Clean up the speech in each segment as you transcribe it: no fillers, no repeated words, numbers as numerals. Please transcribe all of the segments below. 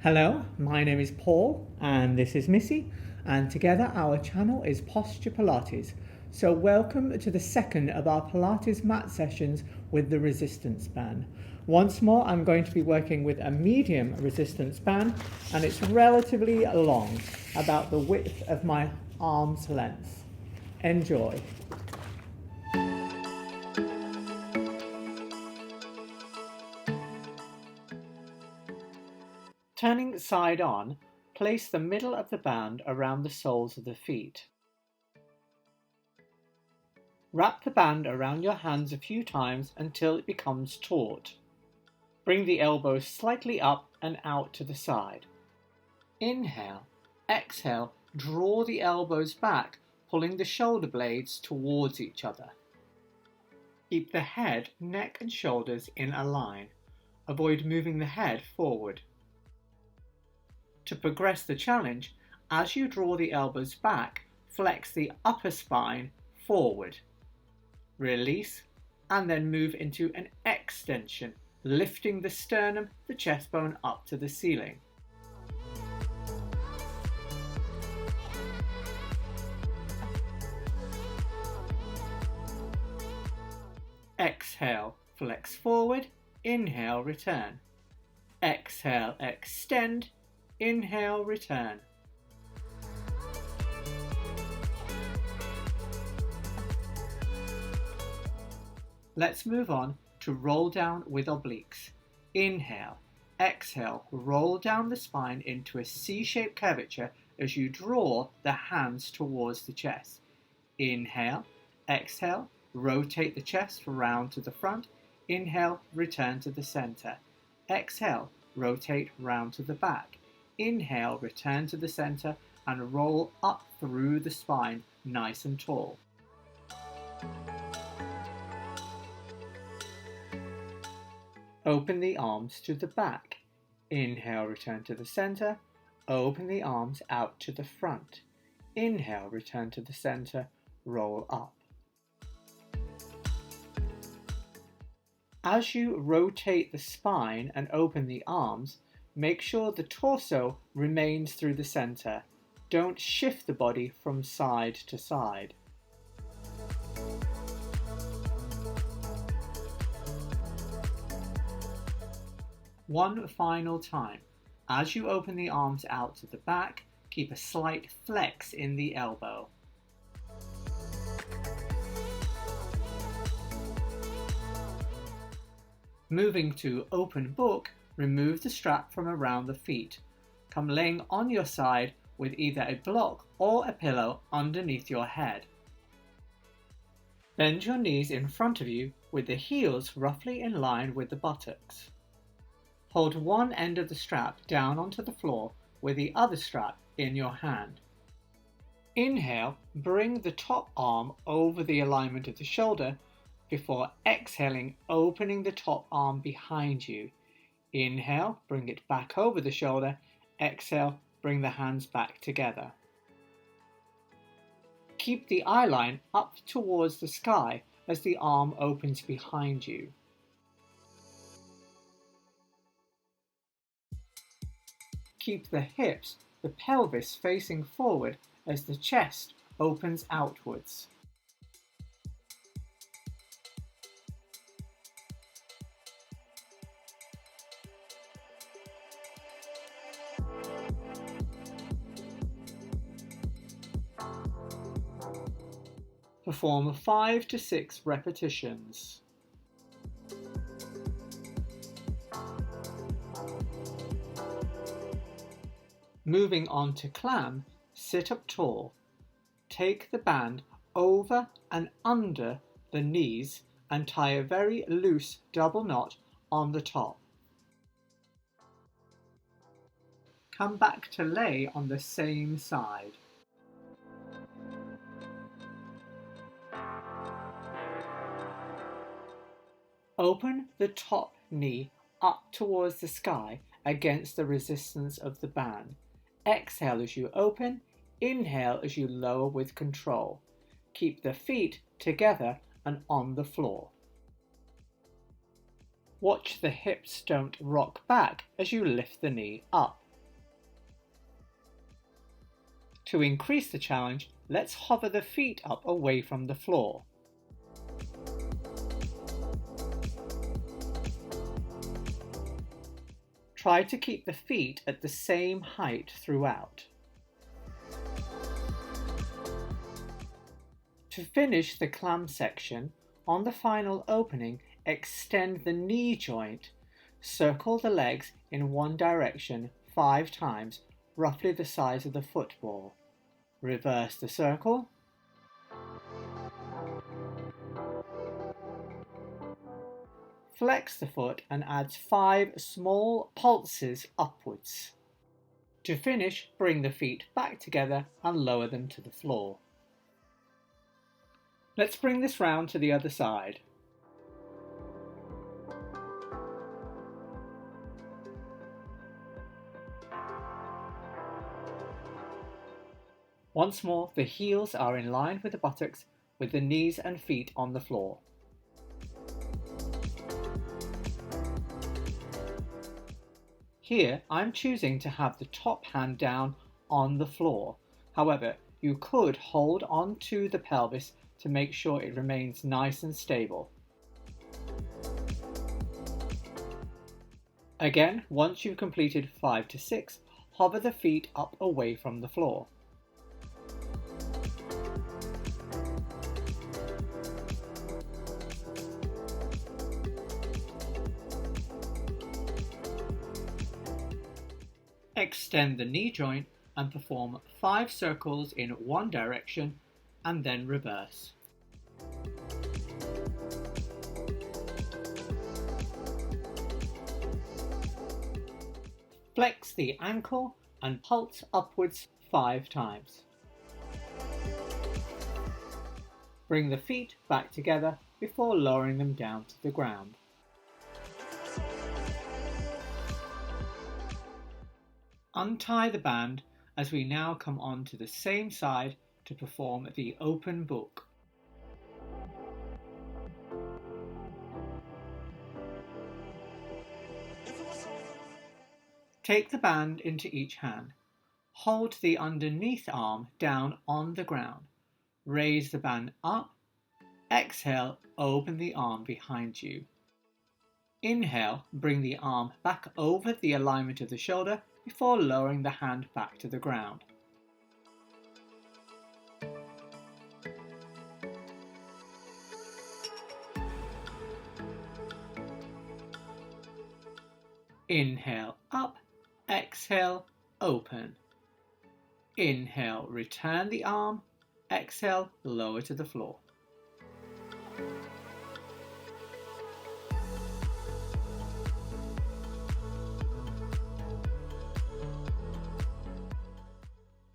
Hello, my name is Paul and this is Missy, and together our channel is Posture Pilates. So welcome to the second of our Pilates mat sessions with the resistance band. Once more, I'm going to be working with a medium resistance band, and it's relatively long, about the width of my arm's length. Enjoy. Turning side on, place the middle of the band around the soles of the feet. Wrap the band around your hands a few times until it becomes taut. Bring the elbows slightly up and out to the side. Inhale, exhale, draw the elbows back, pulling the shoulder blades towards each other. Keep the head, neck and shoulders in a line. Avoid moving the head forward. To progress the challenge, as you draw the elbows back, flex the upper spine forward. Release, and then move into an extension, lifting the sternum, the chest bone up to the ceiling. Exhale, flex forward, inhale, return. Exhale, extend, inhale, return. Let's move on to roll down with obliques. Inhale, exhale, roll down the spine into a C-shaped curvature as you draw the hands towards the chest. Inhale, exhale, rotate the chest round to the front. Inhale, return to the center. Exhale, rotate round to the back. Inhale, return to the center and roll up through the spine, nice and tall. Open the arms to the back. Inhale, return to the center. Open the arms out to the front. Inhale, return to the center, roll up. As you rotate the spine and open the arms, make sure the torso remains through the center. Don't shift the body from side to side. One final time. As you open the arms out to the back, keep a slight flex in the elbow. Moving to open book, remove the strap from around the feet. Come laying on your side with either a block or a pillow underneath your head. Bend your knees in front of you with the heels roughly in line with the buttocks. Hold one end of the strap down onto the floor with the other strap in your hand. Inhale, bring the top arm over the alignment of the shoulder before exhaling, opening the top arm behind you. Inhale, bring it back over the shoulder. Exhale, bring the hands back together. Keep the eye line up towards the sky as the arm opens behind you. Keep the hips, the pelvis facing forward as the chest opens outwards. Perform 5 to 6 repetitions. Moving on to Clam, sit up tall. Take the band over and under the knees and tie a very loose double knot on the top. Come back to lay on the same side. Open the top knee up towards the sky against the resistance of the band. Exhale as you open, inhale as you lower with control. Keep the feet together and on the floor. Watch the hips don't rock back as you lift the knee up. To increase the challenge, let's hover the feet up away from the floor. Try to keep the feet at the same height throughout. To finish the clam section, on the final opening, extend the knee joint. Circle the legs in one direction 5 times, roughly the size of the football. Reverse the circle. Flex the foot and add 5 small pulses upwards. To finish, bring the feet back together and lower them to the floor. Let's bring this round to the other side. Once more, the heels are in line with the buttocks, with the knees and feet on the floor. Here, I'm choosing to have the top hand down on the floor. However, you could hold on to the pelvis to make sure it remains nice and stable. Again, once you've completed 5 to 6, hover the feet up away from the floor. Extend the knee joint and perform 5 circles in one direction and then reverse. Flex the ankle and pulse upwards 5 times. Bring the feet back together before lowering them down to the ground. Untie the band as we now come on to the same side to perform the open book. Take the band into each hand. Hold the underneath arm down on the ground. Raise the band up. Exhale, open the arm behind you. Inhale, bring the arm back over the alignment of the shoulder before lowering the hand back to the ground. Inhale up, exhale, open. Inhale, return the arm, exhale, lower to the floor.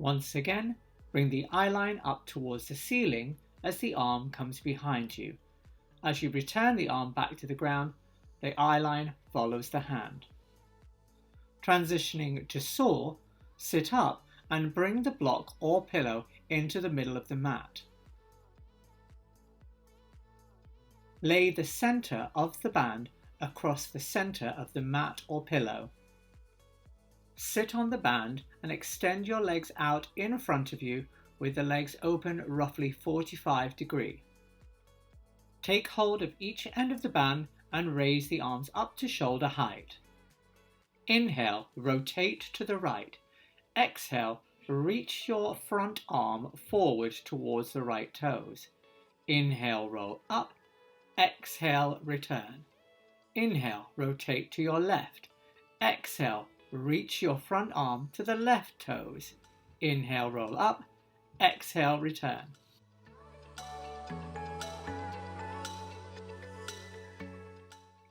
Once again, bring the eye line up towards the ceiling as the arm comes behind you. As you return the arm back to the ground, the eye line follows the hand. Transitioning to saw, sit up and bring the block or pillow into the middle of the mat. Lay the center of the band across the center of the mat or pillow. Sit on the band and extend your legs out in front of you with the legs open roughly 45 degrees. Take hold of each end of the band and raise the arms up to shoulder height. Inhale, rotate to the right. Exhale, reach your front arm forward towards the right toes. Inhale, roll up. Exhale, return. Inhale, rotate to your left. Exhale, reach your front arm to the left toes. Inhale, roll up. Exhale, return.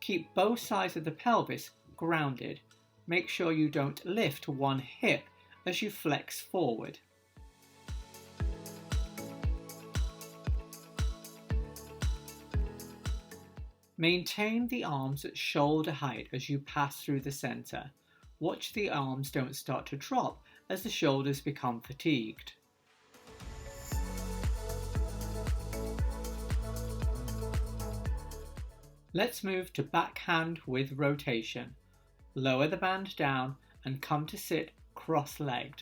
Keep both sides of the pelvis grounded. Make sure you don't lift one hip as you flex forward. Maintain the arms at shoulder height as you pass through the center. Watch the arms don't start to drop as the shoulders become fatigued. Let's move to backhand with rotation. Lower the band down and come to sit cross-legged.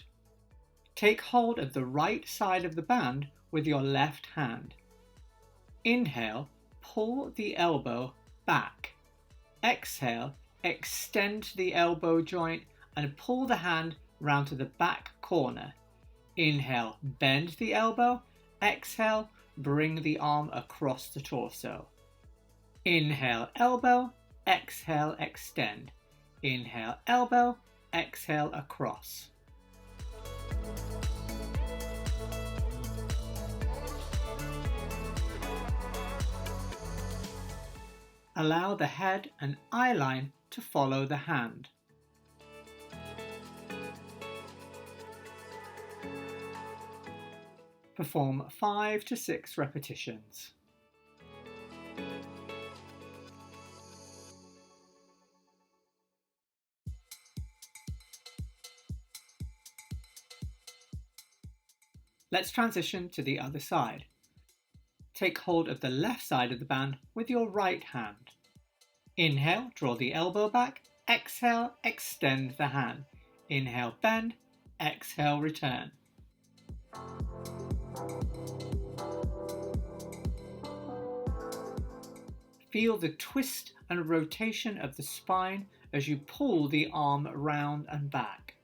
Take hold of the right side of the band with your left hand. Inhale, pull the elbow back. Exhale, extend the elbow joint and pull the hand round to the back corner. Inhale, bend the elbow. Exhale, bring the arm across the torso. Inhale, elbow. Exhale, extend. Inhale, elbow. Exhale, across. Allow the head and eye line to follow the hand. Perform 5 to 6 repetitions. Let's transition to the other side. Take hold of the left side of the band with your right hand. Inhale, draw the elbow back. Exhale, extend the hand. Inhale, bend. Exhale, return. Feel the twist and rotation of the spine as you pull the arm round and back.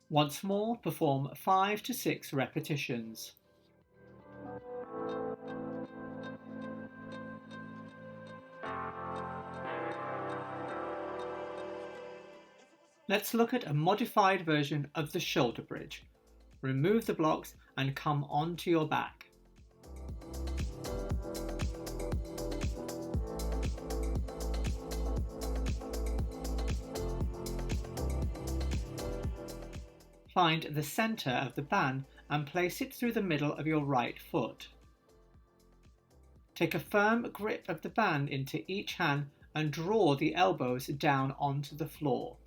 Once more, perform 5 to 6 repetitions. Let's look at a modified version of the shoulder bridge. Remove the blocks and come onto your back. Find the center of the band and place it through the middle of your right foot. Take a firm grip of the band into each hand and draw the elbows down onto the floor.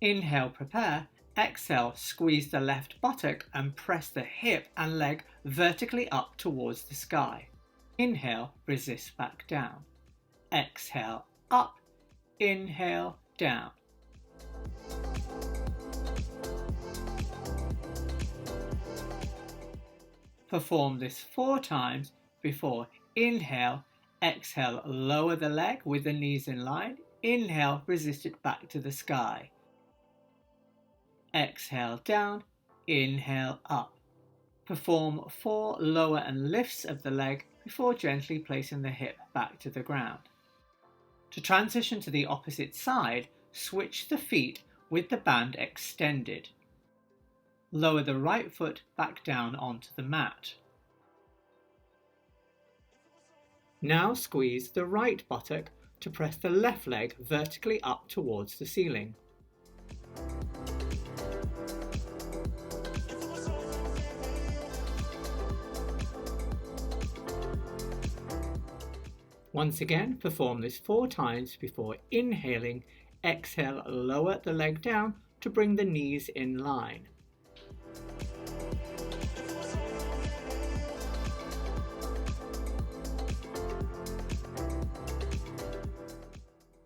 Inhale, prepare. Exhale, squeeze the left buttock and press the hip and leg vertically up towards the sky. Inhale, resist back down. Exhale, up. Inhale, down. Perform this 4 times before inhale, exhale, lower the leg with the knees in line. Inhale, resist it back to the sky. Exhale, down. Inhale, up. Perform 4 lower and lifts of the leg before gently placing the hip back to the ground. To transition to the opposite side, switch the feet with the band extended. Lower the right foot back down onto the mat. Now squeeze the right buttock to press the left leg vertically up towards the ceiling. Once again, perform this 4 times before inhaling. Exhale, lower the leg down to bring the knees in line.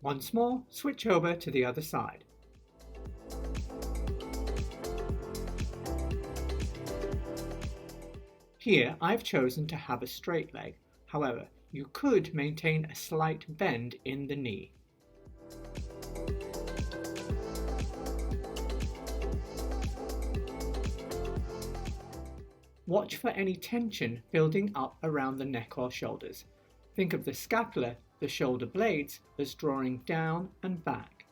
Once more, switch over to the other side. Here, I've chosen to have a straight leg. However, you could maintain a slight bend in the knee. Watch for any tension building up around the neck or shoulders. Think of the scapula, the shoulder blades, as drawing down and back.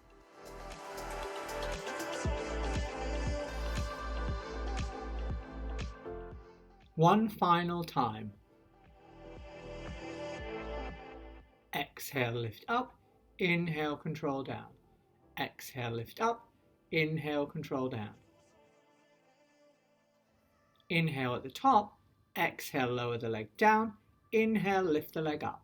One final time. Exhale, lift up. Inhale, control down. Exhale, lift up. Inhale, control down. Inhale at the top. Exhale, lower the leg down. Inhale, lift the leg up.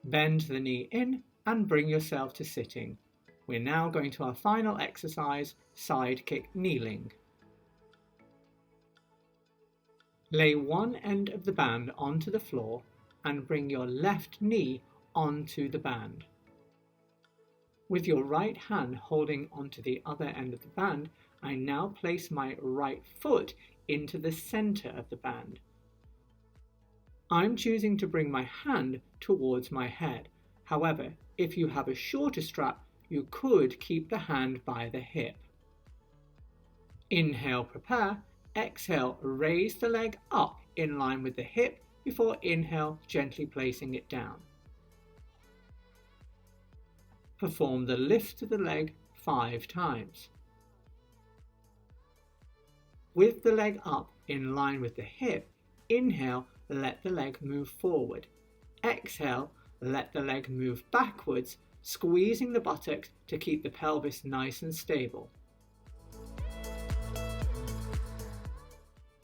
Bend the knee in and bring yourself to sitting. We're now going to our final exercise, side kick kneeling. Lay one end of the band onto the floor and bring your left knee onto the band. With your right hand holding onto the other end of the band, I now place my right foot into the center of the band. I'm choosing to bring my hand towards my head. However, if you have a shorter strap, you could keep the hand by the hip. Inhale, prepare. Exhale, raise the leg up in line with the hip before inhale, gently placing it down. Perform the lift of the leg 5 times. With the leg up in line with the hip, inhale, let the leg move forward. Exhale, let the leg move backwards, squeezing the buttocks to keep the pelvis nice and stable.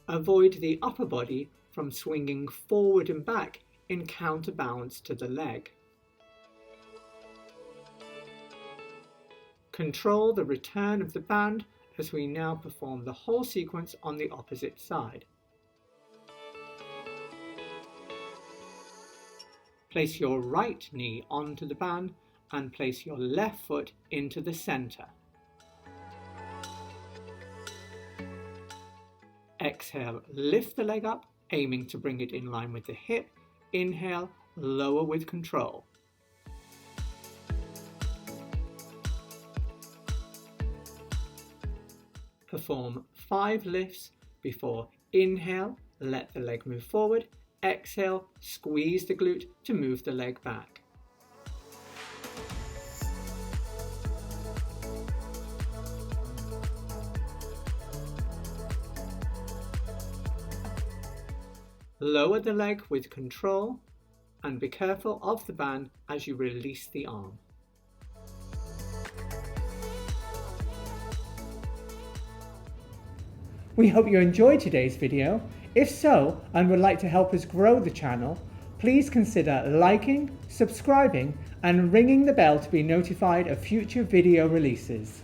Avoid the upper body from swinging forward and back in counterbalance to the leg. Control the return of the band as we now perform the whole sequence on the opposite side. Place your right knee onto the band and place your left foot into the center. Exhale, lift the leg up, aiming to bring it in line with the hip. Inhale, lower with control. Perform 5 lifts before inhale, let the leg move forward. Exhale, squeeze the glute to move the leg back. Lower the leg with control and be careful of the band as you release the arm. We hope you enjoyed today's video. If so, and would like to help us grow the channel, please consider liking, subscribing, and ringing the bell to be notified of future video releases.